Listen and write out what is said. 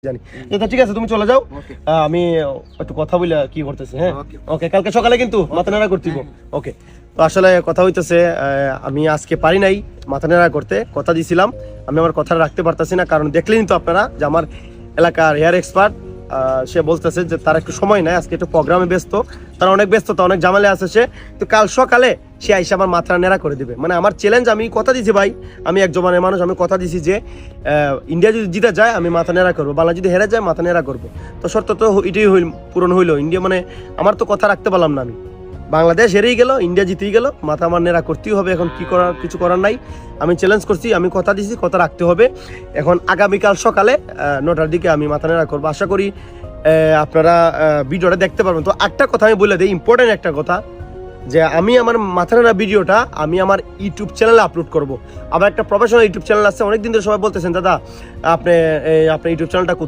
জানি। ঠিক আছে, তুমি চলে যাও, আমি একটু কথা বলে কি করতেছি। হ্যাঁ, ওকে, কালকে সকালে কিন্তু মাথা নেড়া করতে। ওকে, তো আসলে কথা হইতেছে, আমি আজকে পারি নাই মাথা নেড়া করতে, কথা দিছিলাম, আমি আমার কথা রাখতে পারতেছি না। কারণ দেখলেন তো আপনারা যে আমার এলাকার হেয়ার এক্সপার্ট সে বলতেছে যে তার একটু সময় নাই, আজকে একটু প্রোগ্রামে ব্যস্ত, তার অনেক ব্যস্ততা, অনেক ঝামেলা আছে সে। তো কাল সকালে সে আইসা আমার মাথা নেড়া করে দিবে। মানে আমার চ্যালেঞ্জ, আমি কথা দিছি ভাই, আমি এক জমানের মানুষ, আমি কথা দিছি যে ইন্ডিয়া যদি জিতে যায় আমি মাথা নেড়া করবো, বাংলা যদি হেরে যায় মাথা নেড়া করবো। তো শর্ত তো এটাই পূরণ হইলো। ইন্ডিয়া মানে আমার তো কথা রাখতে পারলাম না, আমি বাংলাদেশ হেরেই গেল, ইন্ডিয়া জিতেই গেল, মাথা আমার নেড়া করতেই হবে। এখন কি করার, কিছু করার নাই। আমি চ্যালেঞ্জ করছি, আমি কথা দিছি, কথা রাখতে হবে। এখন আগামীকাল সকালে 9টার দিকে আমি মাথা নেড়া করবো। আশা করি আপনারা ভিডিওটা দেখতে পারবেন। তো একটা কথা আমি বলে দিই, ইম্পর্টেন্ট একটা কথা, যে আমি আমার মাথা নেড়া ভিডিওটা আমি আমার ইউটিউব চ্যানেলে আপলোড করব। আমার একটা প্রফেশনাল ইউটিউব চ্যানেল আছে, অনেকদিন ধরে সবাই বলতেছেন দাদা আপনি আপনার ইউটিউব চ্যানেলটা কোথায়।